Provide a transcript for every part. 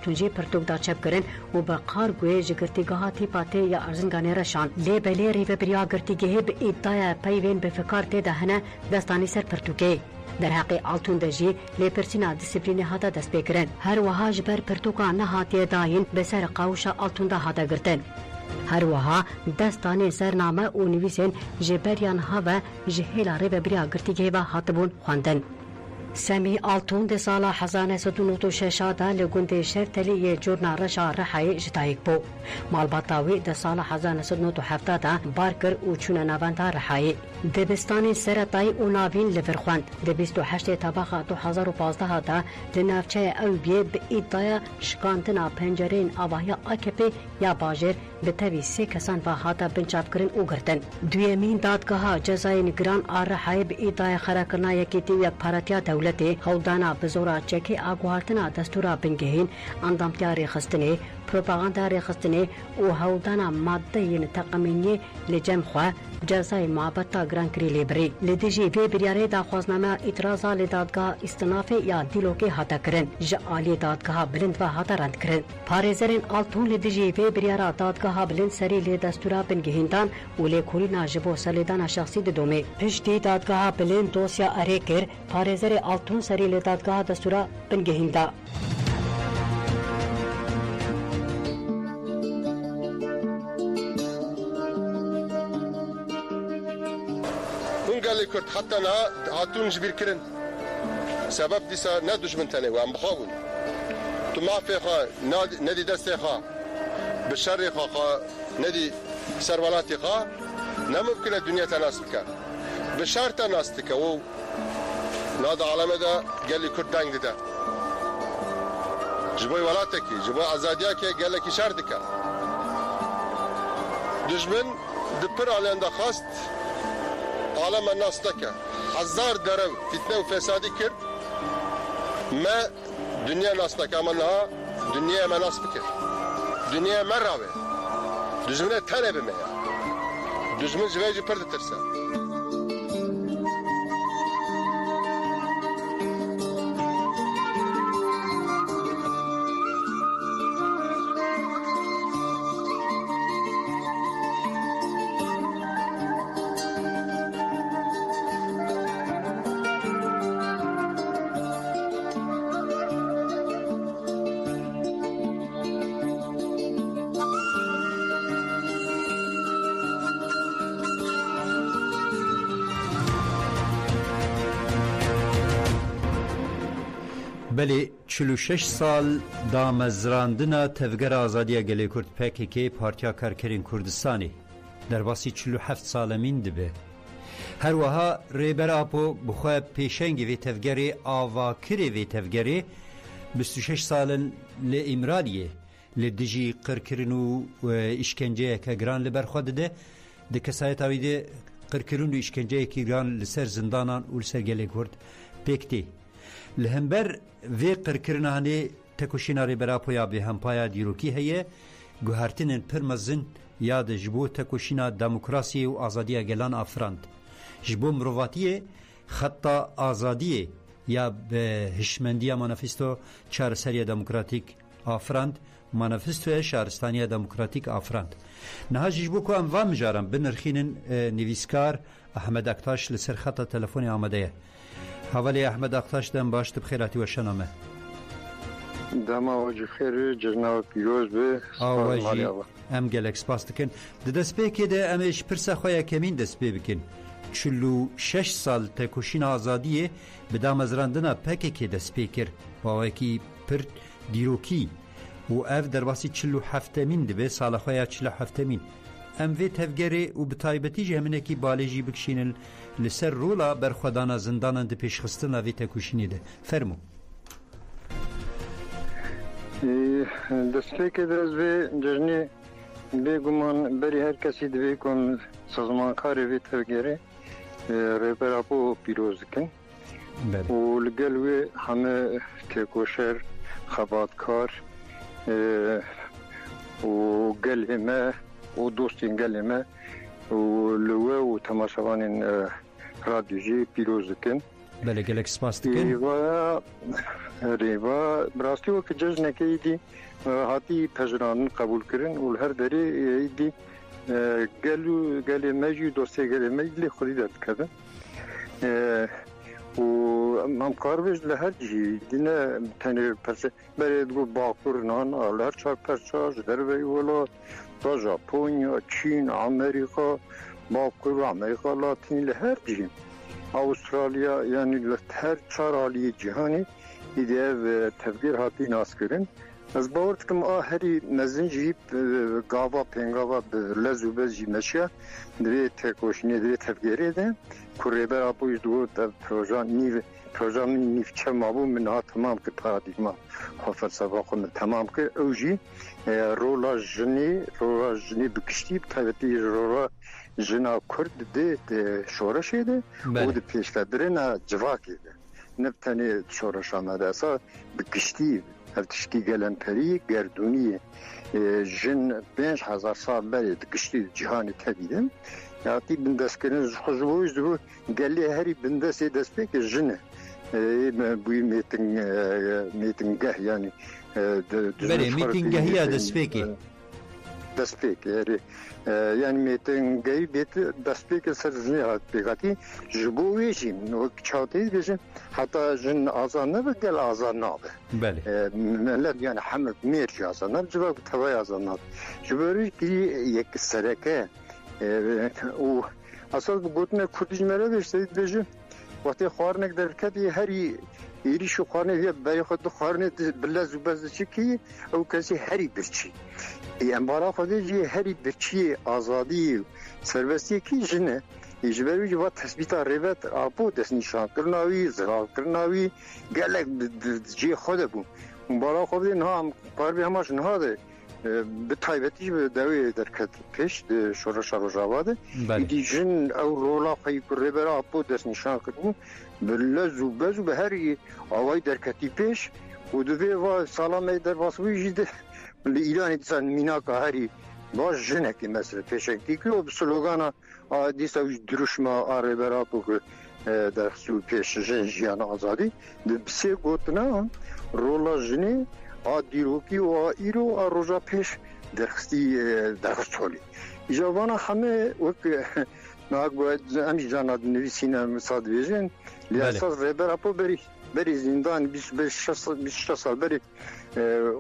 آلتونجی پرتوک دا چپ کرن و با قارگوی جگرتیگاه تیپاته یا ارزنگانه رشان لی بلی ریو بریا گرتیگه به ایدای پیوین به فکار تیده هنه دستانی سر پرتوکه در حق آلتون دجی لپرسینا دیسپلین هاتا دست بکرن هر وها جبر پرتوکا نهاتی داین به سر قاوشا آلتون دا هاتا گرتن هر وها دستانی سرنامه و نویسین جبریان ها و جهیلا ریو بریا گرتیگه و هاتبون خواندن سمی آلتون ده سالا 1996 دا لگوند شرطلی جورنا رشا رحای جتایک بو مالباتاوی ده سالا 1997 دا بارکر و چون نوانتا رحای دبستانی سرطای و ناوین لورخواند ده 28 تاباقا 2015 دا لنافچه او بیه به ایدای شکاندنا پنجرین آواهی AKP یا باجر به تاوی 3 کسان و هاتا بنچاف کرن او گرتن دویمین دادگاه جزای نگران آرحای به ایدای خراکرنا یکیتی یک پارتیا دولتی هولدانا بزورا چکی آگوارتنا دستورا بنگهین اندامتیا ریخستنی پروپاگاندا ریخستنی و هولدانا ماده ین تقمینی لجم خواه جزای معبتا گران کری لیبری لدیجی وی بریاره دا خوازنامه اعتراضا لدادگاه استنافه یا دیلوکی هاتا کرن جعالی دادگاه بلند و هاتا رند کرن پارێزەرên ئاڵتون li dijî vê biryara dadgeha bilind serî lê destûra bingehîndan û lêkolîna ji bo serlêdana şexsî didomê. Piştî dadgeha bilind dosya erê kir, parêzerê Altun serî lê dadgeha destûra bingehînda. Hûn gelê Kurd heta niha hatûn ji bîr kirin. Sebeb dîsa ne dijmin tenê wan bixwebûn. Tu mafê xwe nedî destê xwe bi şerê xwe nedî serwelatê xwe nemimkin e dunya te nas bike. Bi şer te nas dike û nada alemê de gelê Kurd deng dide. Ji bo welatekî, ji bo azadiyekê gelekî şer dike. Dijmin di pir aliyan de xast aleme nas dike. Hezar derew fîtne û fesadî kir me dünya nas dike ama niha dünyaya me nas bikir. Dünyaya me rawê. Dijminê tenê bime ya. Dijmin ji vê jî pir ditirse. بله 46 سال دامزراندنا تفگر آزادی گلی کرد PKK پارتیا کارکرین کردستانی در باسی 47 سالمین دبه هر وها ریبر آپو بخواه پیشنگی وی تفگری آواکری وی تفگری 26 سالن لإمرالیه لدجی قرکرین و اشکنجه که گران لبر خود ده ده کسایت آویده قرکرین و اشکنجه که گران لسر زندانان و لسر گلی کرد پیکتی لهمبر وی قرکرنانه تکوشینا ریبراپویا به همپایا دیروکی هیه گوهرتنین پرمزن یاد جبو تکوشینا دموکراسی و آزادی گلان آفراند جبو مرواتیه خطا آزادیه یا به هشمندی مانیفستو چارسری دموکراتیک آفراند مانیفستو شهرستانی دموکراتیک آفراند نها جبو که انوام جارم بنرخینن نویسکار احمد اکتاش لسر خطا تلفونی آمده حوالی احمد اقتاش دم باشت بخیراتی و شنامه دم آواجی خیر جناب پیروز به آواجی ام گلک سپاس دکن دست بکی ده امش پرسه خواه کمین دست بکن 46 سال تکوشین آزادیه به دامزراندنا PKK دست بکر با وکی پر دیروکی و اف در باسی 47 مین دبه سال خواه 47 مین ام وی تفگری و بطایبتی جهمینه کی بالجی بکشینن لسر رولا برخودانا زندانان ده پیشخستن وی تکوشینی ده فرمو دسته که درز وی جرنی بگمان بری هر کسی دوی کن سازمانکاری وی تفگری ریبراپو پیروز کن و لگل وی همه تکوشر خباتکار و گل همه و دوستین گلمه و لوه و تماشاوانین رادیوجی پیروز کن بله گلک سپاس دکن ریوا براستی و که جز نکیدی هاتی پجران قبول کرن و هر دری ایدی گلی مجی دوستی گلی مجلی خودی داد کردن و همکار بیش لهر جی دینه تنی پرسه برای دو باکور نان لهر چار پرچاش در وی ولا تا ژاپن چین امریکا باکور امریکا لاتین لهر جی استرالیا یعنی هر چهار عالی جهانی ایده و تفکر هاتی ناس کردن از باور کم آخری نزدیک جیب گاوا پنگاوا لزو بزی مشیا دوی تکوشنی دوی تفکری ده کوری بر آبوی دو پروژه نیف چه مابو من ها تمام که پارادیگما فلسفه خود تمام که اوجی رولا جنی بکشتی بتایبتی رولا جنا کرد ده شورشه ده و ده پیشتدرین جواکی ده نبتنی شورش آمده اصلا بکشتی هفتشتی گلنپری گردونی جن 5000 سال بری دکشتی جهانی تبیدم یاتی بندست کردن خجبویش دو گلی هری بندستی دست بی که جنه بوی میتنگه یعنی بله میتنگهی دست بی که yani metin gay bet daspek serjni hat begati jboyjim no çatay bizim hatta jin azanna ve gel azanna be bale millet yani hamed mer azanna cevap tavay azanna jbori ki yek sereke o asıl bu gotne kurdijmere de işte bizim vakti xarnek derkati heri iri şu xarne ya bey xod xarne billa zubaz çiki o kasi heri birçi امبارا خودی هری بچی آزادی سرویسی کی جنه ایجبری جو تثبیت روایت آپو دست نشان کرناوی زرال کرناوی گلک جی خود بو امبارا خودی نه هم کار همش نه ده به تایبتی به دوی درکت پیش شورش روجاواده ایدی جن او رولا خی کربر آپو دست نشان کرد بلزو بزو به هری آوای درکتی پیش و دوی و سلام در واسوی جده ایران دیسان میناکا هری باش جنکی مثلا پیشنگی که و سلوگانا دیسا درشما آره برا که در سو پیش جن جیان آزادی بسه گوتنا رولا جنی دیروکی و ایرو روژا پیش درخستی درخستولی ایجابانا همه وقت ناک باید همی جانا نویسینه مساد بیجن لیاساس ریبرا پو بری زندان 26 سال بری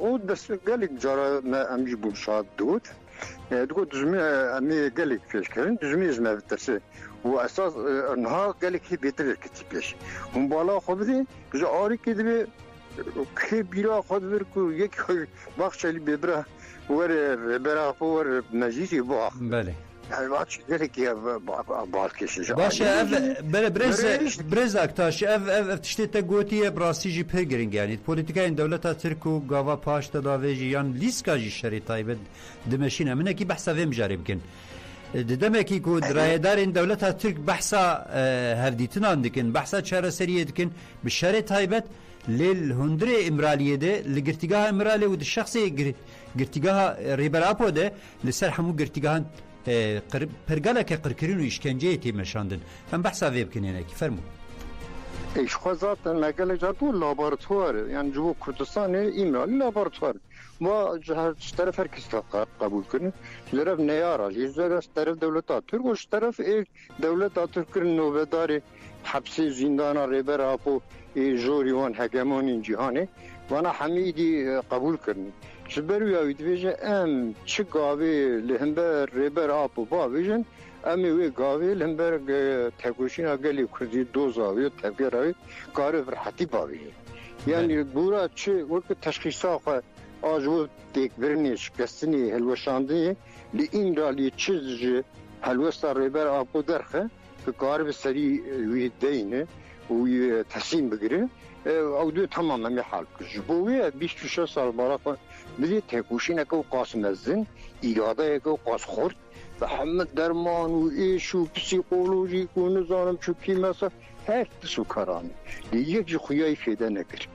او دست گلیک جارا امجی بود شاد دود دو دزمی امی گلیک پیش کردن دزمی از مفترسه و اساس نها گلیکی بهتر کتی پیش اون بالا خودی که آری که دیگه که بیرا خود برکو یک بخشی ببره ور پور مجیزی باخ بله البته گلیکی بالکشش باشه بله برز اکتاش اف تشتی تا گوتیه براسیجی پرگرینگ یعنی پولیتیکای دولت ترک و گاوا پاش تداویجی یان لیسکاجی شریطای بد دمشینه منه کی بحثا ویم جاری بکن دمکی کو درایدار این دولت ترک بحثا هفدیتن اندکن بحثا چهار سریه دکن به شریطای بد لیل هندره امرالیه ده لگرتیگاه امرالی و ده شخصی گرتیگاه ریبراپو ده لسر همو گرتیگاه پرگاله که قرکرین و اشکنجه تیمشاندن هم بحثا وی بکنین اکی فرمو ایش خوازات مگل جاتو لابارتوار یعنی جو کردستان ایمرالی لابارتوار ما طرف هر کسی قبول کنه طرف نیارا طرف دولت ترک و طرف دولت ترک نوبدار حبس زندان ریبر آپو جوریوان حکمان جهانه وانا حمیدی قبول کرنی جبرو یاوید ویژه ام چه گاوی لهمبر ریبر آپو با ویژن امی وی گاوی لهمبر تکوشین اگلی کردی دوزاوی و تفگراوی کار فرحتی با ویژن یعنی بورا چه وقت تشخیصا خواه آجو تکبرنی شکستنی هلوشاندنی لی این را لی چیز هلوستا ریبر آپو درخه که کار به سری وی دینه وی تصمیم بگیره او دو تماما میحال جبوی 26 سال برای بدی تکوشین که قاسم الزن ایراده که قاس خورد و همه درمان و ایش و پسیکولوژی و نظام چوکی مثلا هر سو کارانه یک جو خویای فیده نکر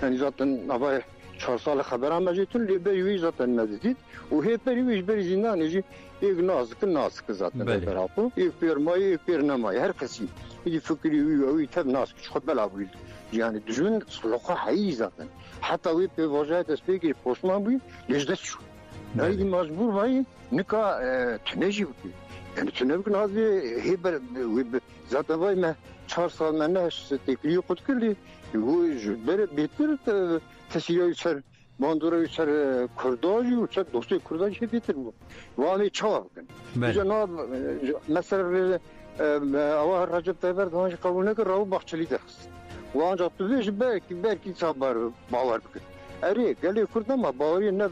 یعنی ذاتن نبای 4 سال خبران مجیتون لیبری zaten مزید و هی بری بری زندان جی یک نازک zaten برابر یک پیرمایی یک پیرنمایی هر کسی یه فکری وی تب نازک خود بلا بود yani düzgün sloka hayi zaten hatta bir vaziyet espeki postman bu yüzde şu yani mecbur vay nika tüneji bu yani tünebi nazı hiber zaten vay me 4 سال من tekliği kutkili bu böyle bitir tesiyayı ser mandura ser kurdajı ser dostu kurdajı bitir bu vali çavakın bize ne mesela ama Recep Tayyip Erdoğan kabul ne kadar bahçeli ders ancak tüzüş belki sabar bağlar bugün. Eri geliyor kurda ama bağırıyor ne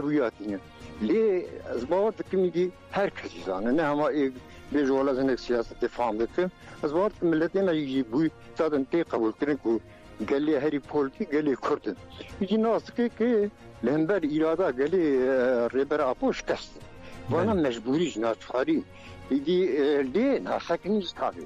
büyüatini. Li azbavat kimidi herkes izanı ne ama bir jolazın siyaseti falan bakın. Azbavat milletin ayı bu zaten te kabul kırın ku geliyor heri politik geliyor kurdun. İki nasıl ki lember irada geliyor reber apoş test. Bana mecburiz naçari. İdi li nasakiniz tabi.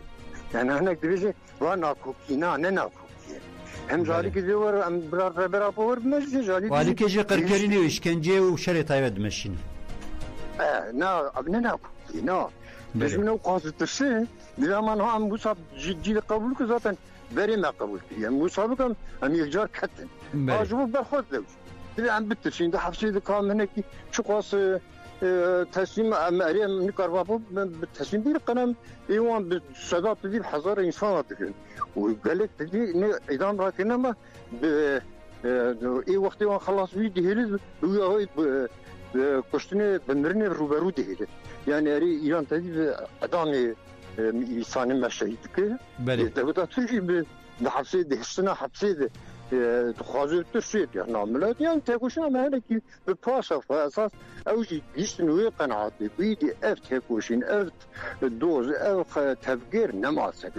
Yani hani birisi var nakukina ne nakukiye. Hem zalik diyor hem biraz beraber meclis zalik. Valikeci Kırklareli işkence ve şeref ayvet meşin. Ne nakukiye ne. Bizim ne kazıtısı bir zaman ham bu sab ciddi kabul ki zaten verime kabul ki. Yani bu sabık hem yekcar katten. Acaba berhod demiş. Bir an bitti şimdi hapsiydi kalmene ki çok az تسليم مريم نكربابو تسليم بير قنام ايوان بالسادات دي بحضر انسان تكن وقال لك دي ايضا راكنا ما اي وقت وان خلاص ويدي هيل كشتني بمرني روبرو دي هيل يعني اري ايران تدي ادامي انسان مشهيد كي ده تجي بحبسي دي حسنا حبسي دي تخاذل تشيت يعني عملت يعني تكوشنا ما هذا كي بباشا فاساس اوجي يشنو قناعتي بيدي اف تكوشين اف الدوز اف تفكير نماسك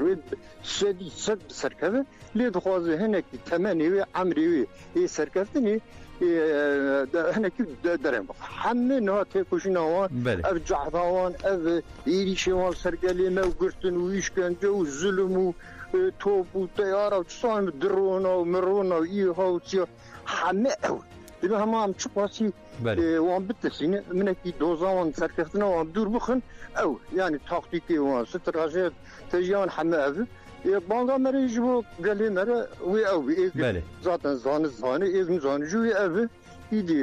سدي سد سركبه لي تخاذ هنا كي تمني عمري اي سركفتني هنا كي درهم حمنا تكوشنا وان اف جعفوان اف يريشوان سرقلي ما وقرتن ويشكنجو وظلم توپ و طیاره و چسان درون و مرون و ایها و چیا همه دیگه همه هم چپاسی وان بتسینه منه کی دوزان سرکفتنا وان دور بخن او یعنی تاکتیکی وان استراتژی تجیان همه او بانگا مره جبو گلی مره وی او zaten zanı evin zanıcı وی او ایدی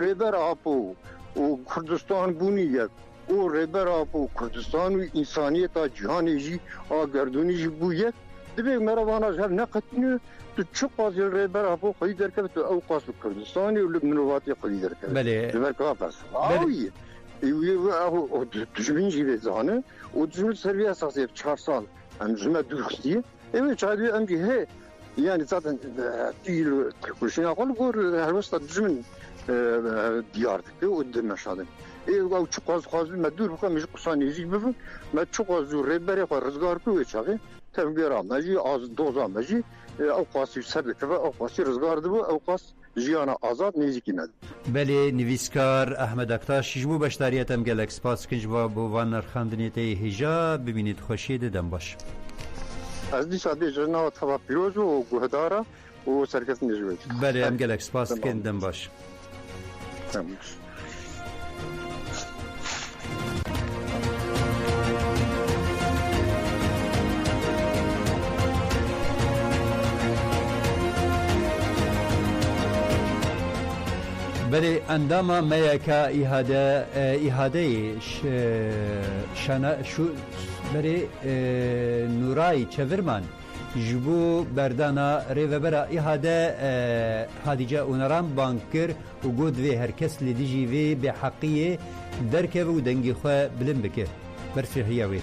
ریبر آپو و کردستان بونیه او رهبر آب و کردستان و انسانیت جهانی جی آگردونی جی بویه دیگه مروانا هر نقطنی تو چه قاضی رهبر آب و خیلی درکه تو او قاضی کردستانی و لبنانواتی خیلی درکه. بله. درکه پس. آویه. او دشمن جیبه زانه و دشمن سروی اساسی 4 سال هم جمع درستیه. evet çaydı amca he yani zaten değil Türkçe akıl gör her vasta dışmın diyardık o demeşadın. او çok az medur bu kadar kusanıcı bu me çok az rebere rızgar koy çağı tabii ramacı az dozamacı o qasi serdik ve o qasi rızgardı bu o qas jiyana azad nezikine. Beli nivîskar Ahmed Aktaş ji bo beşdariyet em gelek spas kiş bu van narxandiniyetê hêja bibînît xweşiyê de dem baş. Ez dîsa bê jina tava pîroz û guhdara û serkeftinê ji wê. Beli em gelek spas dikin dem baş. Tamam. بله انداما میکا ایهاده شنا شو بله نورای چورمان جبو بردانا ریوبرا ایهاده هادیجا اونرام بانکر و گود وی هرکس لیدیجی وی به حقیه درکه و دنگی خو بلن بکه برفهیاوی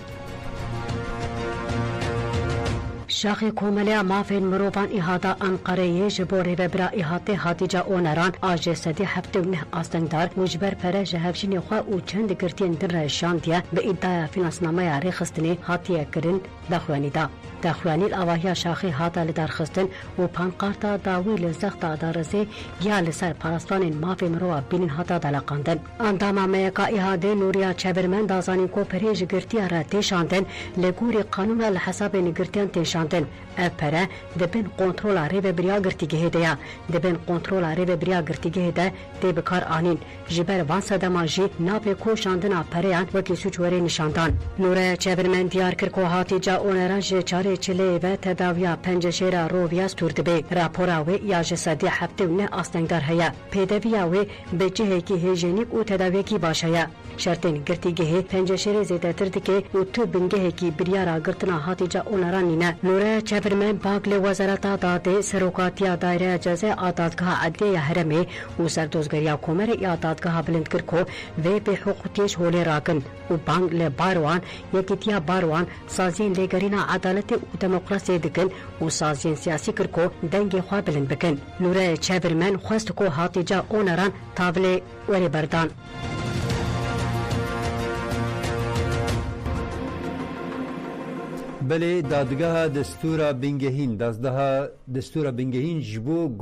شاخی کوملیا مافین مروان احاطه انقره جبوری و برا احاطه هاتیجا اونران آج سدی هفته و نه آستنگدار مجبر پره جهفشین خواه و چند گرتین در شاندیه به ادعای فینانسنامه رخصتنی هاتیه کرن دخوانی دا دخوانی الاواهی شاخی هاتا لدرخستن و پانقارتا داوی لزخت دارزه یا لسر پارستان مافی مروا بینین هاتا دلقاندن انداما میکا ایهاده نوریا چبرمن دازانی کو پریج گرتی را تیشاندن لگوری قانون لحساب نگرتیان تیشاندن اپره دبن کنترول ریو بریا گرتی گهده دبن کنترول ریو بریا گرتی گهده دی بکار آنین جبر وان صدماجی ناپی کو شاندن اپریان وکی سوچوری نشاندان نوریا چبرمن دیار کر کو هاتی جا اونرانج چاره چله و تداویا پنجشیرا روویا ستوردبه راپورا و یا جسدی هفته و نه آستنگدار هیا پیدویا و به جهه کی هیژینیک و تداوی کی باشه شرطین گرتی گه پنجشیر زیده تردکه و تو بنگه کی بریارا گرتنا هاتی جا اونرانی نه نوره چبرمن باقل وزارتا داده سروکاتیا دایره جزه آدادگاه عدلیه حرمه و سردوزگریا کومر آدادگاه بلند کرکو و به حقوقیش هولی راگن و بانگ لباروان یکیتیا باروان سازین لگرینا عدالت و دموکراسی دکن و سازین سیاسی کرکو دنگ خواه بلند بکن نوره چبرمن خواست کو هاتی جا اونران تابل وری بردان بله دادگاه دستور بنگهین دستور بنگهین جبو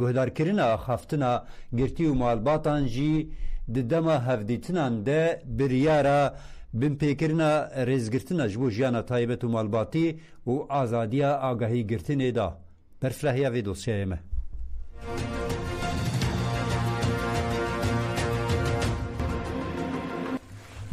گهدارکرنا خافتنا گرتی و مالباتان جی ددما هفدیتنان ده بریارا بمپیکرنا رزگرتنا جبو جیانا تایبت و مالباتی و آزادیا آگاهی گرتنه دا برفلحیا وی دوسیه مه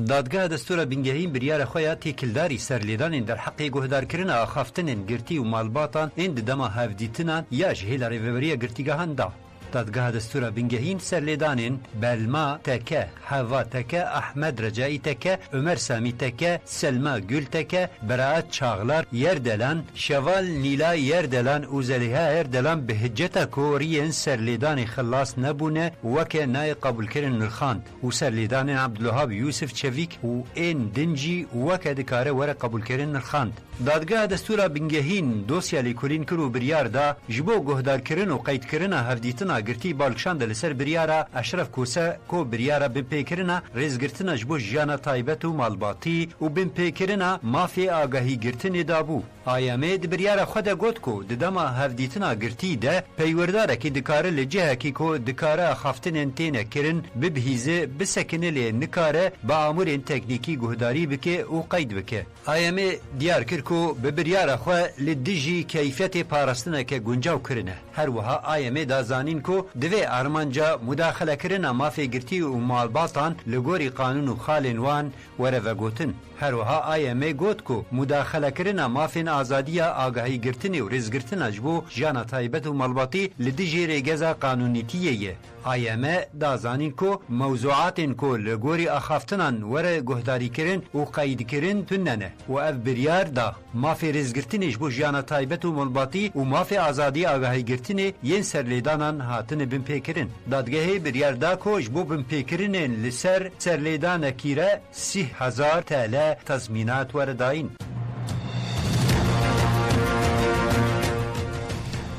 دادگاه دستور بنگهین بریار خویا تیکلداری سرلیدان در حق گهدارکرنا آخافتن گرتی و مالباتان اند دما هفدیتنان یا جهیل ریوبریه گرتیگاهان دا دادگاه دستور بنگهین سرلیدان بلما تکه حوا تکه احمد رجایی تکه عمر سامی تکه سلما گل تکه براعت چاغلار یردلان شوال نیلا یردلان اوزلیها یردلان به حجتا کورین سرلیدان خلاص نبونه وکه نای قبول کرن نرخاند و سرلیدان عبدالوهاب یوسف چویک و این دنجی وکه دکاره ور قبول کرن نرخاند دادگاه دستور بنگهین دوسیا لیکولین کرو بریار دا جبو گهدار کرن و قید کرن هفدیتنا گرتی بالکشاند لسر بریارا اشرف کوسه کو بریارا بمپیکرنا ریزگرتنا جبو جیانا تایبت و مالباتی و بمپیکرنا مافی آگاهی گرتنی دابو آیامه د بریارا خود گوت کو ددما هفدیتنا گرتی ده پیورداره که دکاره لجهه کی کو دکاره خافتن انتینه کرن ببهیزه بسکنه لی نکاره با آمور تکنیکی گهداری بکه و قید بکه آیامه دیار کرکو ببریارا خو لدجی کیفیت پاراستنه که گنجاو کرنه هر وها آیامه دا زانین کو دوی ارمانجا مداخله کرنا مافی گرتی و مالباتان لگوری قانون و خالنوان ورو گوتن هر وها آیامه گوت کو مداخله کرنا مافین آزادیا آگاهی گرتنی و رزگرتن اجبو جانا تایبت و مالباتی لدجی ریگزا قانونیتیه آیامه دا زانین کو موضوعات کو لگوری اخافتنان ور گهداری کرن و قید کرن تننه و اف بریار دا مافی رزگرتن اجبو جانا تایبت و مالباتی و مافی آزادی آگاهی گرتنی ین سرلیدانان هاتن بمپیکرن دادگاهی بریار دا کو اجبو بمپیکرن لسر سرلیدان کیره 30,000 TL تضمینات ورداین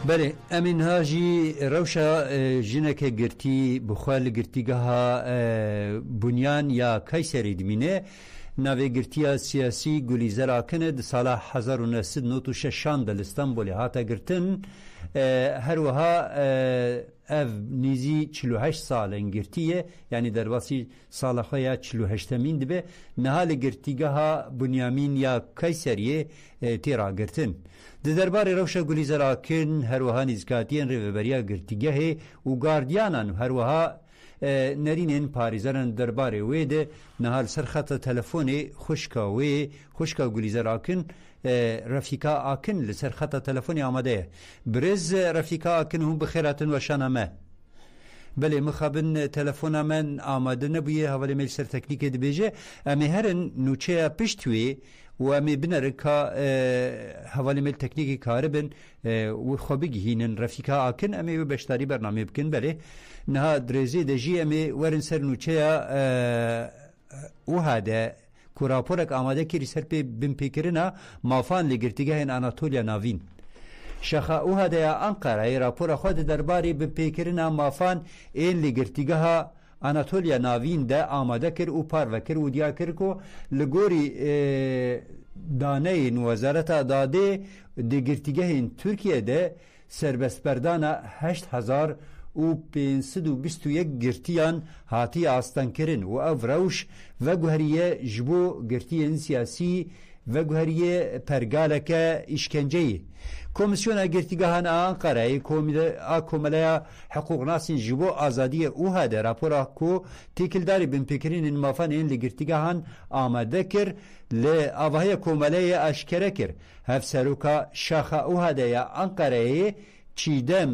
بله امین هاجی روشا جنک گرتی بخوال گرتیگاه بنیان یا کیسری دمینه نوی گرتیا سیاسی گلیزر آکنه ده سال 1996 دل استانبول هاتا گرتن هر وها اف نیزی 48 سال انگرتیه یعنی در واسی سال خویا 48 مین دبه نهال گرتیگاه بنیامین یا کیسریه تیرا گرتن ده دربار روشا گلیزر آکن هر وها نزکاتین ریوبریا گرتیگاه و گاردیانان هر وها نرینین پاریزران درباره ویده نهال سرخط تلفونی خوشکا گلیزر آکن رفیقا آکن لسر خط تلفونی آمده برز رفیقا آکن هم بخیراتن و شانمه بله مخابن تلفون من آمده نبویه حوالی میل سر تکنیک دبیجه امی هرن نوچه پشتوی و امی بنرکا حوالی میل تکنیکی کاره بن و خوابی هینن رفیقا آکن امی و بشتاری برنامه بکن بله نها درزی دجی امی ورن سر نوچه و هاده که راپورک آماده کری سر پی بمپیکرنا مافان لگرتیگه این آناتولیا ناوین شخا او هده انقره راپور خود درباری بمپیکرنا مافان این لگرتیگه آناتولیا ناوین ده آماده کر و پارو کر و دیا کر کو لگوری دانه این وزارت داده دیگرتیگه این ترکیه ده سربست بردانه 8521 گرتیان هاتی آستان کرن و او روش و گوهریه جبو گرتیان سیاسی و گوهریه پرگالک اشکنجهی کمیسیون گرتیگاهان آنقره کوملیا حقوق ناسین جبو آزادی اوها ده راپورا کو تیکلداری بین پیکرین مافان این لگرتیگاهان آماده کر لآوهای کوملیا اشکره کر هف سروکا شاخه اوها ده یا آنقره چیدم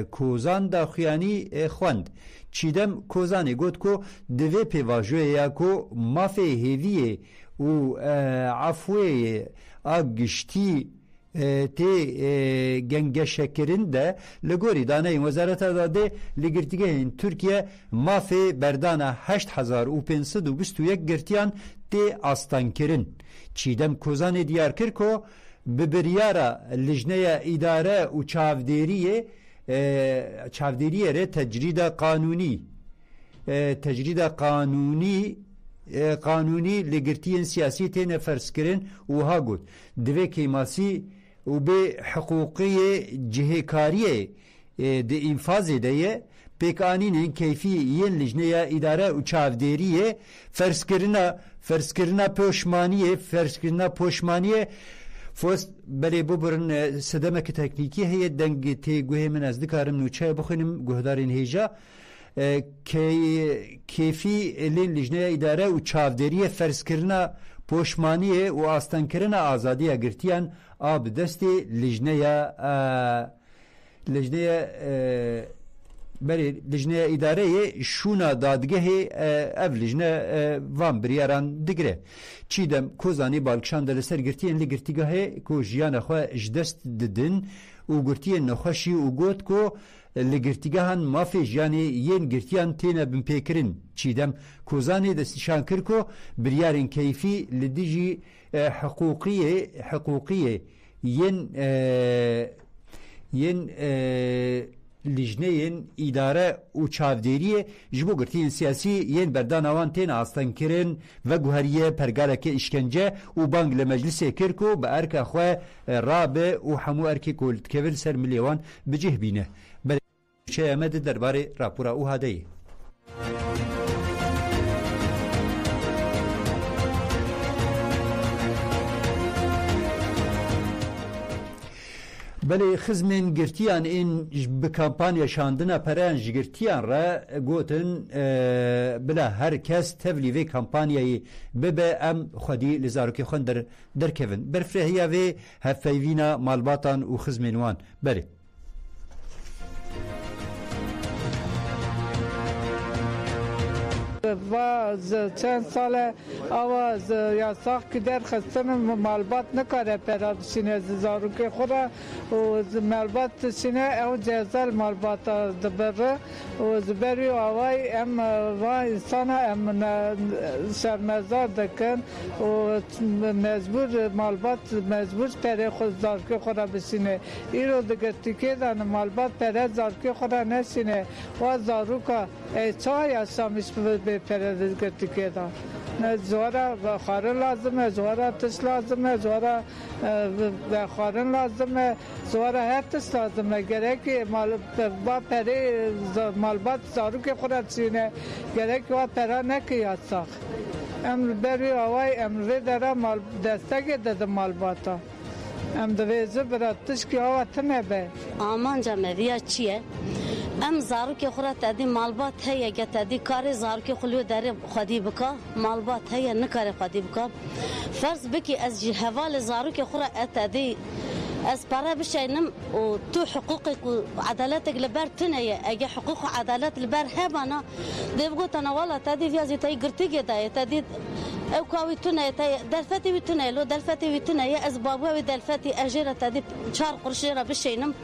کوزان دا خیانی خوند چیدم کوزانی گوت کو دوی پیواجوه یا کو مافی هیویه و عفوه آگشتی تی گنگ شکرین ده لگوری دانه وزارت داده لگرتیگه این ترکیه مافی بردانه 8521 گرتیان تی آستان کرن چیدم کوزانی دیار کر کو ببریارا لجنه اداره و چاودیریه ره تجرید قانونی لگرتین سیاسی تین فرس کرن و ها گود دوی کیماسی و به حقوقی جهکاریه ده انفاظ ده پیکانین کیفی ین لجنه اداره و چاودیریه فرس کرنا پوشمانیه فوست بله ببرن صدمه که تکنیکی هی دنگ تی گوه من از دکارم نوچه بخونم گوهدارین هیجا کیفی لین لجنه اداره و چاودری فرض کرنا پوشمانیه و آستان کرنا آزادی گرتیان آب دستی لجنه اداره شونا دادگه اف لجنه وان بریاران دگره چیدم کوزانی بالکشان در سر گرتیان لگرتیگاه کو جیان خواه اجدست ددن و گرتیان نخوشی و گوت کو لگرتیگاهان مافی جانی ین گرتیان تینا بن پیکرین چیدم کوزانی دستشان کرکو بریارین کیفی لدیجی حقوقیه ین لجنه اداره و چاودیریه جبو گرتین سیاسی ین بردان آوان تین آستان کرن و گوهریه پرگالک اشکنجه و بانگ لمجلس کرکو با ارک خواه رابه و همو ارکی کولد کول سر ملیوان بجه بینه بله چه امد درباره راپورا او هدهی بله خزمین گرتیان این به کمپانیا شاندنا پرنج گرتیان را گوتن بلا هر کس تبلیغ کمپانیای ببه ام خودی لزاروکی خون در کevin برفرهیا و هفیوینا مالباتان و خزمینوان بله و چند سال آواز یا ساخت که در خستن مالبات نکاره پیدا بشینه زاروکی خورا و مالبات شینه او جزال مالبات دبره و زبری و آوای ام و انسان ام شرمزار دکن و مجبور مالبات مجبور پیدا خود زاروکی خورا بشینه ای رو دگر تیکه دان مالبات پیدا زاروکی خورا نشینه و زاروکا چای اسامیش به پرده گرتی دا زوارا خارن لازمه زوارا تش لازمه زوارا خارن لازمه زوارا هر تش لازمه گره که با پره مالبات زارو که خودت سینه گره که با پره نکیاد ساخ امر بری آوای امر داره مال دستگی داده مالباتا ام دویزه براتش که آوه تنه به آمان جمعیه چیه؟ ام زاروکی خورا تادی مالبات هیا که تادی کار زاروکی خلو داره خودی بکا مالبات هیا نکاره خودی بکا فرض بکی از جهوال زاروکی خورا تادی از پاره بشینم و تو حقوقك وعدالتك لبر تنية اجي حقوق وعدالات لبر هبانا دي بقول انا والله تادي فيازي تاي قرتيجي تادي او كاوي تنية تاي دلفتي وتنية لو دلفتي وتنية از بابوي دلفتي اجيرة تادي شهر قرشيرة بشينم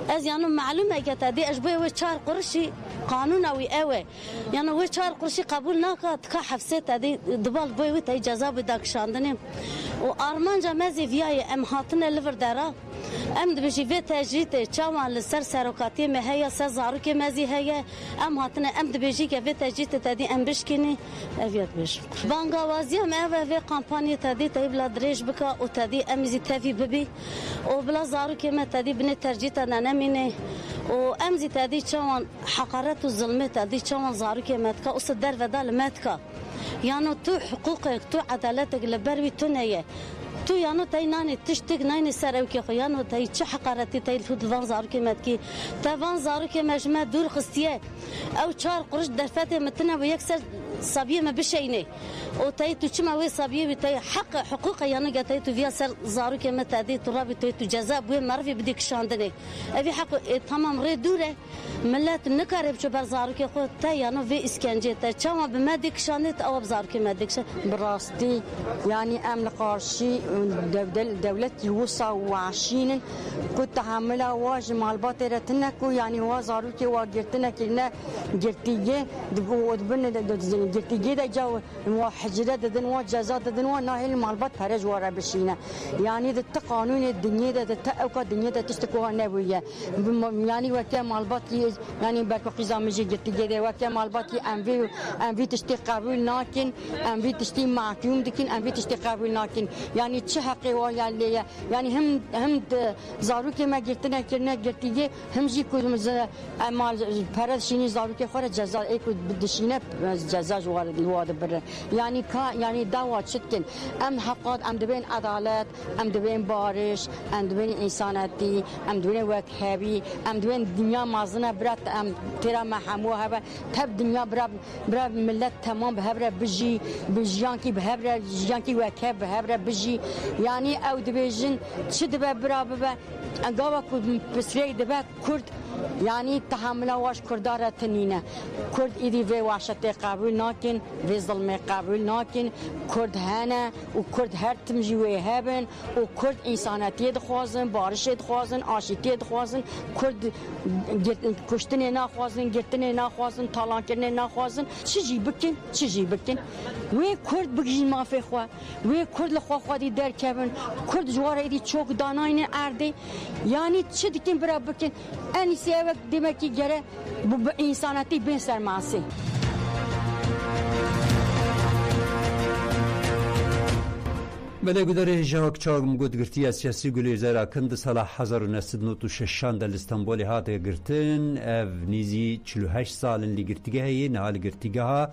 از يعني معلومة اجي تادي اجبوي و شهر قرشي قانونوي اوي يعني و شهر قرشي قبول ناكا تكا حفسي تادي دبال بوي تاي جزا بداك شاندني و ارمان جمازي فياي ام هاتنا لفر دارا ام دبجی و تجریت چاوان لسر سرکاتی مه هيا سر زاروک مزی هيا ام هاتنه ام دبجی که و تجریت تدی ام بشکنی اویت بش بانگوازی ام و کمپانی تدی تای بلا دريج بکا و تدی ام زی تفی ببی و بلا زاروک ما تدی بن ترجیت ننمینه و ام زی تدی چاوان حقارت و ظلمه تدی چاوان زاروک متکا و صدر و دال متکا یعنی تو حقوقك تو عدالتك لبروي تنيه تو یانو تای نانی تشتک نانی سر که خو یانو تای چه حقارتی تای فوت وان زارو که مت کی تا وان زارو که مجمع دور خستیه او 4 قرش درفته متنا و یک سر صبیه ما بشینه او تای تو چما وی صبیه و تای حقوق یانو گتای تو ویا سر زارو که مت ادی تو رابط تو جزاء بو مرفي بدك شاندنه ابي حق تمام ري دوره ملت نکاره چه بر زارو که خو تای یانو وی اسکنجه تا چما به مدک شانت او زارو که مدک براستي يعني امن قارشي دولة الوسطى وعشين كنت عاملة واج مع الباطرة يعني وزاروكي وقرتنك لنا قرتيجي ودبن قرتيجي دا جو حجرة دن وجزاء دن وناهل مع الباط فرج ورا بشينا يعني ده قانون الدنيا ده تأوكا الدنيا ده تشتكوها نبوية يعني وكا مع الباط يعني بركو زامجي قرتيجي ده وكا مع الباط أنفي تشتي قبول لكن أنفي تشتي معكوم دكين أنفي تشتي قبول لكن يعني چه حقی ولی یعنی هم زاروکی ما گرتنه کرنه گرتیگه هم جی کدوم مال پردشینی زاروکی خور جزا ای کد بدشینه جزا وارد بره یعنی کا یعنی دعوت شدکن ام حقات ام دبین عدالت ام دبین بارش ام دبین انسانیتی ام دبین وکهبی ام دبین دنیا مازنه برات ام ترا محمو هبه تب دنیا برا ملت تمام بهبره بجیان کی بهبره جیان کی وکهب بهبره بجی يعني او دبيجن شدبه برابه انقاوه بسري دبه كرد يعني تحمل واش كردارة تنينة كرد إذا في وحشة قابل ناكن في ظلم قابل ناكن كرد هنا وكرد هر تمجي ويهابن وكرد إنسانات يدخوازن بارش يدخوازن عاشق يدخوازن كرد كشتني ناخوازن قرتني ناخوازن طالان كرني ناخوازن چجي بكن وي كرد بجي ما في خوا وي كرد لخوا خوا دي در كابن كرد جوار إذا چوك داناين أرده يعني چدكن برابكن أني سيابك دمكي جرى بإنساناتي بين سرماسي بله گذاره جاک چاگم گود گرتی سیاسی گلی زرا کند سال 1996 دل استانبول هات گرتن اف نیزی 48 سال لی گرتیگه هی نهال گرتیگه ها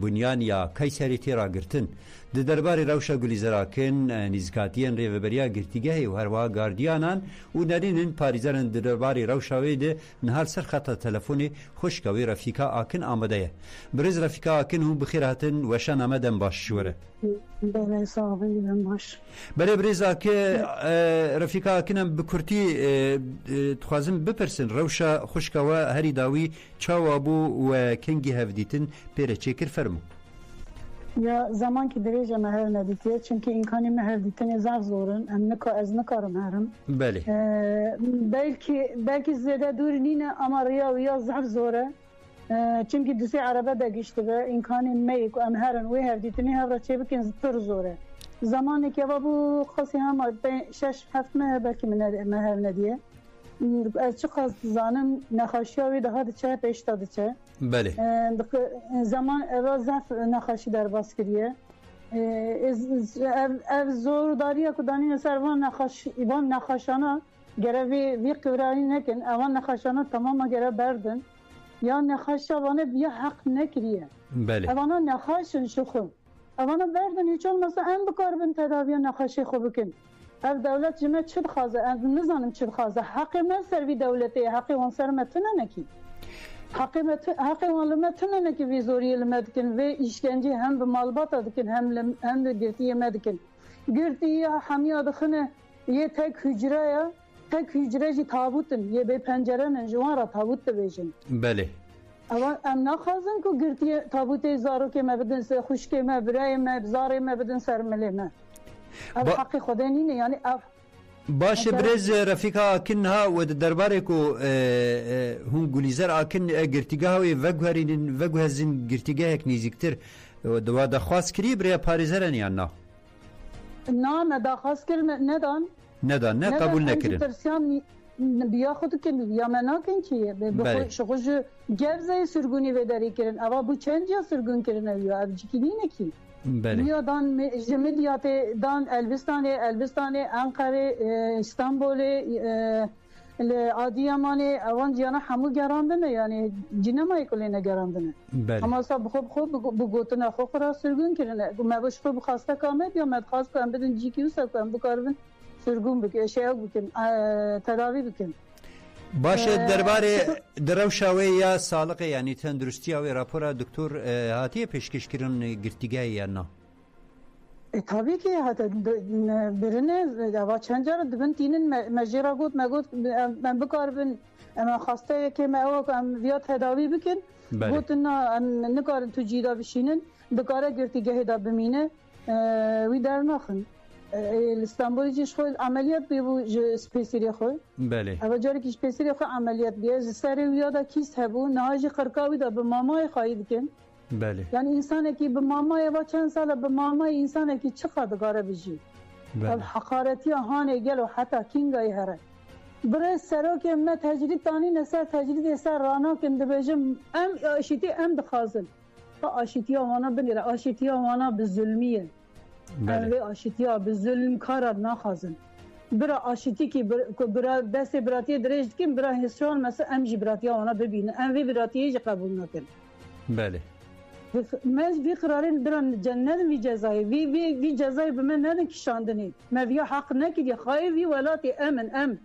بنیان یا کیسری تیرا گرتن د دربار روشا گلی زرا کن نزگاتیان ریوبریا گرتیگه هی و هروا گاردیانان و نرینن پاریزان د دربار روشا وید نهال سر خط تلفونی خوشکوی رفیقا آکن آمده برز رفیقا آکن هم بخیراتن وشان آمدن باش شوره بله صاحبی باش بله برزا که رفیقا کنم بکرتی تخوازم بپرسن روشا خوشکوا هری داوی چاوابو و کنگی هفدیتن پیره چکر فرمو یا زمان که دریجه مهر ندیتیه چونکه اینکانی مهر دیتن زر زورن از نکارم هرم بله بلکه زیده دور نینه اما ریا زر زوره چونکه دوستی عربه دگیشته به اینکانی میک و امهرن وی هر دیتنی هر را چه بکن زتر زوره زمانی که بابو خاصی هم 6-7 ماه بلکه مهر ندیه از چه خاص زانم نخاشیاوی ده ها چه پیش داده چه بله زمان اول زف نخاشی در باز کریه اف زور داریه که دانی نسر وان نخاشانا گره وی قورایی نکن اوان نخاشانا تماما گره بردن یا نخاشا وانه بیا حق نکریه بله اوانا نخاشن شخو اوانا بردن هیچ olmasa en بکار بن تداوی نخاشی خوب بکن اف دولت جمعه چه خوازه از نزانم چه خوازه حقی من سروی دولتی حقی وان سر متنه نکی حقی وان لمتنه نکی وی زوری لمدکن و işkence hem به مالبات دکن hem de گرتیه مدکن گرتیه همیاد خنه یه تک hücre جی تابوتن یه به پنجره نجوان را تابوت بیشن بله اما ام نخوازن که گرتی تابوت زارو که ما بدن سر خوشکی ما برای ما زاری ما بدن سر ملی ما حق خدا نینه یعنی باشه برز رفیقا آکنها و درباره کو هم گلیزر آکن گرتیگاه و وگوهزین گرتیگاه یک نیزیکتر و دخواست کری برای پاریزرن یا نه؟ نه ما دخواست کر ندان ندا نه قبول نکردن ترسیان بیا خود کن بیا مناکن چیه به شخوش گرزه سرگونی و داری کردن اوا بو چند جا سرگون کردن یا ابجیکی نینه کی بیا دان جمدیات دان البستان انقره استانبول آدیامان اوان جانا همو گراندنه یعنی جنمای کلی نگراندنه اما صاحب خوب بگوتنه خوب را سرگون کردن ما باش خوب خواسته کامل یا مدخواست کنم بدون جی کیو سر کنم بکاربن سرگون بکن اشیاء بکن تداوی بکن باشه درباره دروشاوی یا سالقه یعنی تندرستی او راپورا دکتر هاتیه پیشکش کردن گرتیگاه یا نه tabii ki hatta birineava çancara dibin tinin mecra got ben bikarbin ama hastaya ki me via tedavi bikin gotna ne kar tujida bişinin bikara girtigehe da bimine vi dernaxın İstanbul'da şol ameliyat bir bu spesiyeli xol bale ama jarı ki spesiyeli xol ameliyat bir seri da kis hebu naji qırkavi da bir mamay xayidkin بله yani insan ki bir mamaya va çen sala bir mamaya insan ki çıkadı garabiji bel hakareti hane gelo hatta kingay hare bre sero ki me tecrid tani neser tecrid eser rana kin debejim em aşiti em dixazin fa aşitiya wana binira aşitiya wana bi zulmiye ve aşitiya bi zulm karar naxazin bira aşiti ki bira bese biratiye derejd kim bira hisran mesela em jibratiya wana bibine em ve biratiye qabul nakin bale ماز في قرار درن جنة في جزاي في جزاي بما نادن كشاندني ما في حق نكد خايف في ولاتي امن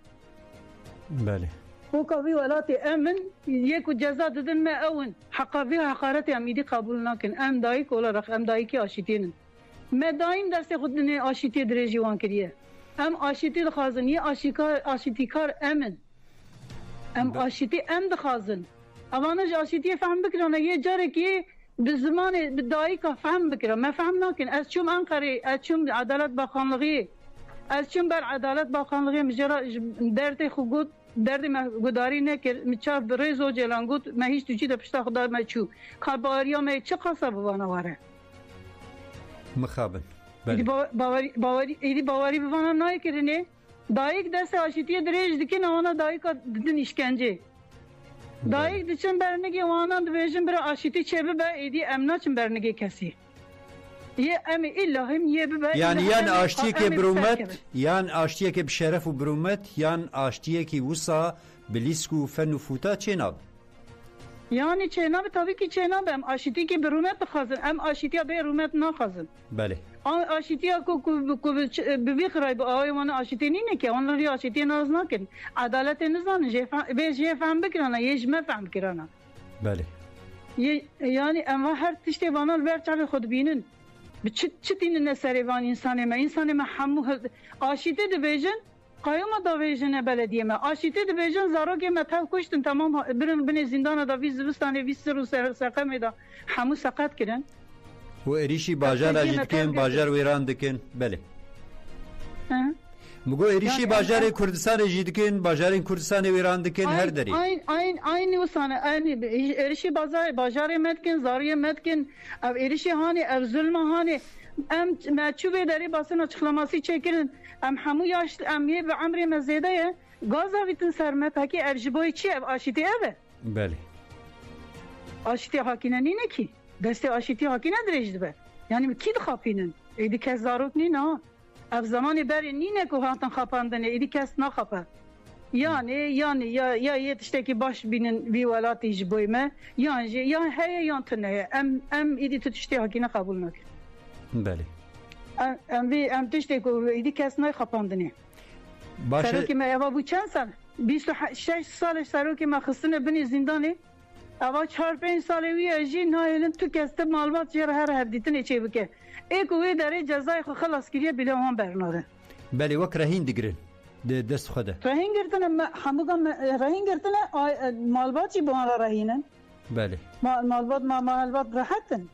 بله هو في ولاتي امن يكو جزاء ددن ما اون حق فيها حقارتي اميدي قبول لكن ام دايك ولا رخ ام دايكي اشيتين ما دايم درس خدني اشيتي درجي وان كريه ام اشيتي خازن يا اشيتيكار امن ام اشيتي ام دخازن اما اشيتي فهم بكرنا يا جاركي بالزمان بالدقيقة فهم بكرة ما فهمنا لكن أشوم أنقري أشوم عدالة باخانلغي أشوم بر عدالة باخانلغي مجرى دردي خود دردي ما قداري نكر متشاف بريزو جلان قلت ما هيش تجي ده بشتا خدا ما تشوف كباريا ما يتش قصة بوانا واره مخابن باوري بوانا ناي كرني دايق دست آشتية دريج دكين أنا دايق ددن işkence دایک دچن برنگی وانان دویژن برای آشتی چه به ایدی امنا چن برنگی کسی یه امی اللهم یه به yani yan آشتی که برومت yan آشتی که بشرف و برومت yan آشتی که وسا بلیسک و فن و فوتا چناب yani çenab tabii ki çenab em aşiti ki berumet xazın em aşitiya be rumet na xazın bale aşitiya ku bi qray bu aywana aşitini ne ki onları aşitiye naz nakin adaletiniz lan ve jefam bikrana yejme fam kirana bale yani em her tişte vanal ver çare xod binin çitinin neserivan insaneme hamu aşite de bejin قایما داویجنه بلدیه ما آشیته د بیژن زاروگه ما تا کشتن تمام بن زندان دا ویز بستانه ویز سر سقم دا همو سقط کردن و اریشی باجار اجدکن باجار ویران دکن بله مگو اریشی باجار کردستان اجدکن باجارین کردستان ویران دکن هر دری aynı وسانه aynı اریشی باجار مدکن زاریه مدکن او اریشی هانی او ظلم هانی ام مچوبه داری باسن açıklaması çekirin ام همو yaş ام یه به عمر مزیده گازاویتن سرمه پکی ارجبای چی آشیتی اوه بله آشیتی حاکینه نینه کی دسته آشیتی حاکینه درجد به یعنی کی دخاپینن ایدی کس زاروک نینه اف زمانی بری نینه که هاتن خاپاندنه ایدی کس نخاپه yani ya yetişteki baş binin bir velat icboyme yani ya heye yantene em idi tutuştu hakine kabul nak bale em tişte ko idi kesnay xapandını باشه سروکی ما اوا بو چند سال 26 سال سروکی ما خصنه بنی زندانی اوا 4-5 سال وی اجی نایلن تو کسته معلومات جر هر دیتن چه بکه ایکو وی داره جزای خو خلاص کریه بلا وان برناره بله وک رهین دگرن دست خدا رهین گرتن همگام رهین گرتن معلوماتی بو رهینن بله مالبات راحتن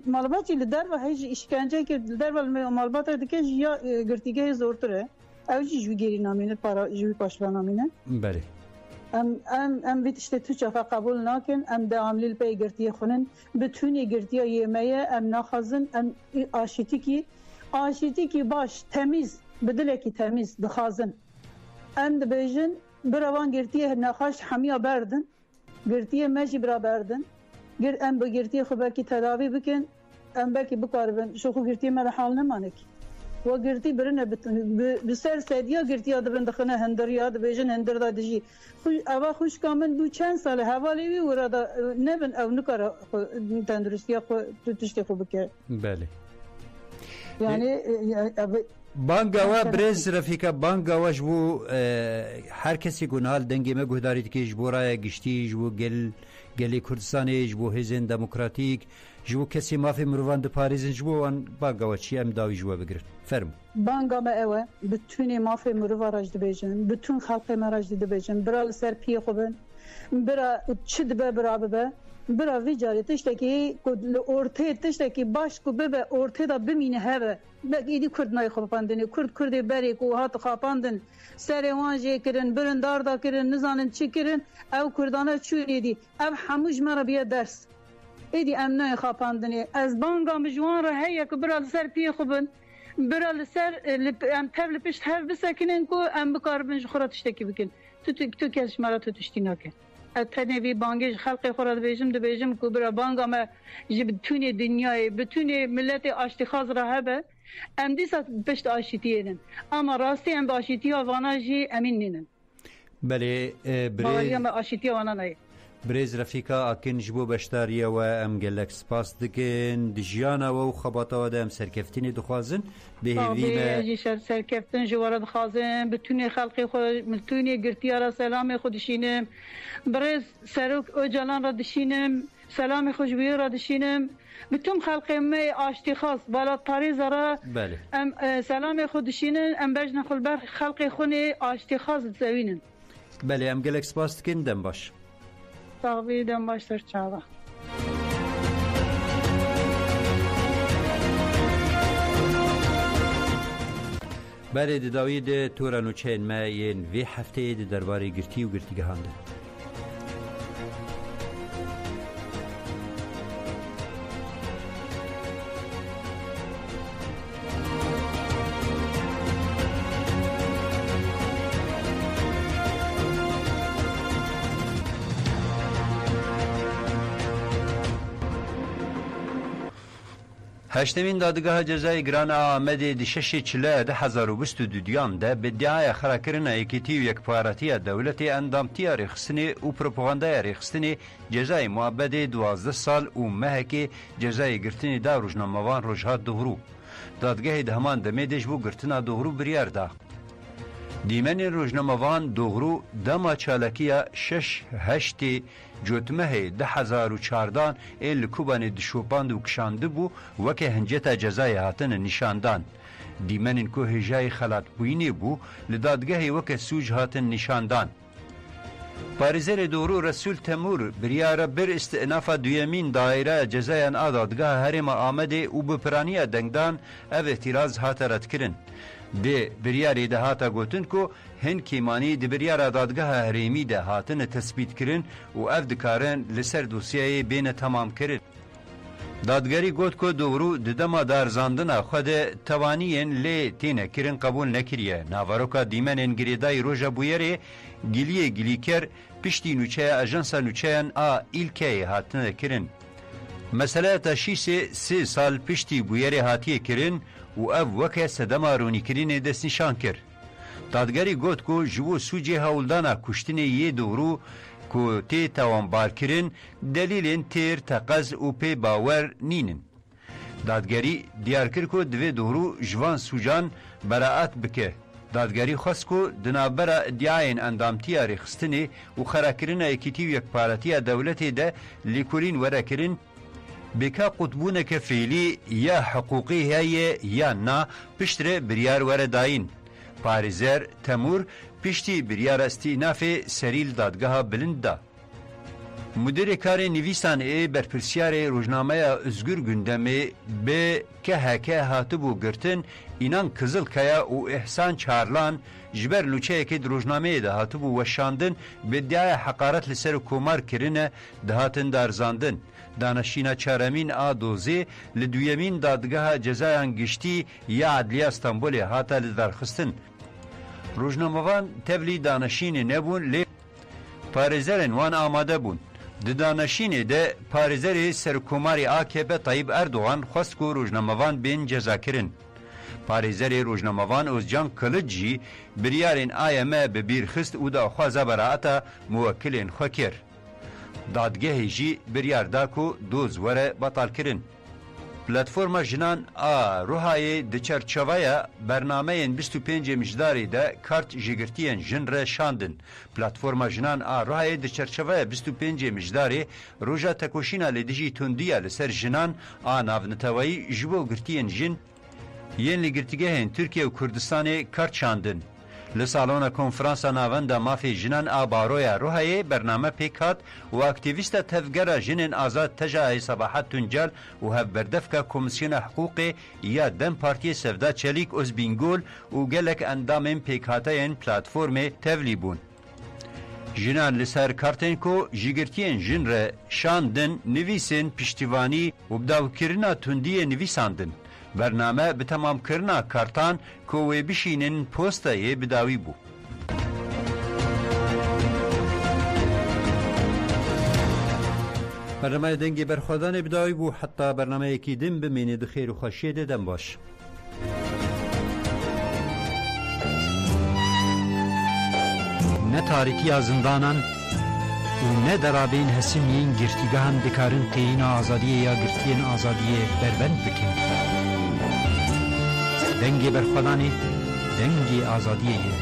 مالباتی لدر و هیچ işkence ki لدر و مالبات دکه یا گرتیگه زورتره اوجی جوگیری نامینه para جوی پاشوا نامینه بله ام بیت işte تجافا قبول ناکن ام devamlı pey گرتیه خونن بتونی گرتیه yemeğe ام ناخازن ام آشتی کی baş temiz بدلکی تمیز دخوازن ام دبیجن براوان گرتیه نخاش حمیا بردن گرتیه مجی برا بردن ام بگرتیه خوبکی تداوی بکن ام بکی بکاربن شو خو گرتیه مرا حال نمانکی و گرتی برنه بسر سدیا گرتی آدم دخنه هندری آدم بیشن هندر دادجی اوا خوش کامن دو چند سال حوالی وی ورادا نبن او نکاره تندرستی خو تشتی خوب کرد. بله. یعنی بانگاوا برز رفیقا بانگاوا جبو هر کسی گناه دنگی ما گهدارید که جبو رای گشتی جبو گلی کردستانی جبو هزین دموکراتیک جبو کسی مافی مروان ده پاریزن جبو وان بانگاوا چی ام داوی جبو بگرن فرم بانگا ما اوه بتونی مافی مروان راج دبیجن بتون خلق ما راج دبیجن برای سر پی خوبن برای چد به برای به برای ویجاری تشتکی ارته تشتکی باش کو به ارته دا بمینه هوا بگیدی کرد نای خاپاندنی کردی بری کو هات خاپاندن سروانجی کردن برندار دا کردن نزانن چی کردن او کردانه چونی دی او هموج مرا بیا درس ایدی امنای خاپاندنی از بانگا مجوان را هیا که برای سر پی خوبن برای سر ام تبل پشت هف بسکنن کو ام بکاربن خورا تشتکی بکن تو کسش مرا تو تشتی نکن تنوی بانگش خلق خورد بیجم که برای بانگا ما بتونی دنیای بتونی ملت آشتخاز را هبه ام دیسا پشت آشتیه اما راستی ام با آشتی وانا جی امین نینن بله برز رفیقا اکن جبو بشتاریه و ام گلک سپاس دکن دجیانا و خباتا و ام سرکفتینی دخوازن به هیوی سرکفتن جوارا دخوازن بتونی خلقی خود بتونی گرتیارا سلام خودشینم برز سروک اوجالان را دشینم سلام خوشبوی را دشینم بتون خلقی می آشتی خاص بالا پاریز را ام سلام خودشینن ام بجن خلبر خلقی خونی آشتی خاص زوینن بله ام گلک سپاس دکن دم باش تقویدم باشتر چاوا بله داوید تورانو چین ما این وی هفته درباره گرتی و گرتی گهانده هشتمین دادگاه جزای گران آمده دشش چله 2022 دیان ده به ادعای خراکرنا یکیتی و یکپارتی دولت اندامتی ریخستنی و پروپاگاندای ریخستنی جزای معبد 12 سال و مهکی جزای گرتنی دا روزنامه‌وان روزها دوغرو دادگاه دهمان دمیدش بو گرتنا دوغرو بریار ده دیمن روزنامه‌وان دوغرو دما چالکیا 6-8 جوتمه 2014 ال کوبان دشوپاند و کشانده بو وکه هنجتا جزای هاتن نشاندان دیمن کو هجای خلات بوینه بو لدادگاه وکه سوج هاتن نشاندان پاریزر دورو رسول تمور بریاره بر استئناف دویمین دایره جزایان آدادگاه هرم آمده و بپرانی دنگدان او اعتراض هاترت کرن ده بریاری ده هاتا گوتن کو هن کیمانی ده بریار دادگاه هریمی ده هاتن تثبیت کرن و اف دکارن لسر دوسیه بین تمام کرن دادگری گوت کو دورو ده دما دارزاندن خود توانین لی تینه کرن قبول نکریه ناواروکا دیمن انگریدای روژا بویره گلیه کر پشتی نوچه اجانسا نوچهان ایلکه هاتن کرن مسئله تشیس 3 سال پشتی بویره هاتیه کرن و او وکه صدما رونی کرین دست نشان کر دادگری گوت کو جوو سوجی هولدانا کشتن یه دورو کو تی توانبار کرن دلیلین تیر تقز و پی باور نینن دادگری دیار کر کو دوی دورو جوان سوجان براعت بکه دادگری خواست کو دنابرا ادعاین اندامتی ریخستنی و خراکرین ایکیتی و یکپارتی دولت ده لیکولین ورا کرن بکا قطبونه که فعلی یا حقوقی هایی یا نا پشتر بریار ورداین پاریزر تمور پشتی بریار استیناف سریل دادگاه بلند دا مدیر کار نویسان برپرسیار روزنامه özgür gündemi به که هکه هاتبو گرتن اینان کزل کیا و احسان چارلان جبر لوچه که روزنامه ده هاتبو وشاندن به ادعای حقارت لسر کومار کرنه دهاتن دارزاندن دانشینا چارمین آدوزی لدویمین دادگاه جزایان گشتی یا عدلیه استانبول هاتا لدرخستن روزنامه‌وان تبلی دانشین نبون لی پارێزەرن وان ئامادە بوون. ددانەشینێ دە پارێزەری سەرکۆماری AKP Tayyip Erdoğan خواست و ڕۆژنامەوان بێن جەزاکردن. پارێزەری ڕۆژنامەوان ئۆزجان کلج جی بریارên AYM bi bîrxist û daxwaza beraeta muwekkilên xwe kir. Dadgehê jî biryar da ku doz were betalkirin. Platforma jinan a Ruhayê di çerçevaya bernameyên 25 mijdarê de kart jigirtiyên jin re şandin. Platforma jinan a Ruhayê di çerçevaya 25 mijdarê roja tekoşîna li dijî tundiya li ser jinan a navnitewayî ji bo girtiyên jin yên li girtîgehên Tirkiye û Kurdistanê kart şandin. Li salona konferansa navenda mafê jinan a Baroya Ruhayê bername pêk hat û aktivîsta tevgera jinên azad Tejayê Sabahat Tuncel û hevberdevka Komisyona Hiqûqê ya Dem Partiyê Sevda Çelik Özbîngol û gelek endamên pêkhateyên platformê tevlî bûn. Jinan li ser kartên ku jîgirtiyên jin re şandin, nivîsên piştîvanî û bidawkirina tundiyê nivîsandin. Bername bi tamamkirina kartan ku wê bişînin postayê bidawî bû. Bernameyê dengê berxwedanê bidawî bû heta bernameyekî din bimînê di xêr û xweşiyê de dem baş. Ne tarîkiya zindanan û ne derabên hesimiyên girtîgehan dikarin qeyîna azadiyê ya girtiyên azadiyê berbend bikin. Dengê berxwedanê dengê azadiyê ye.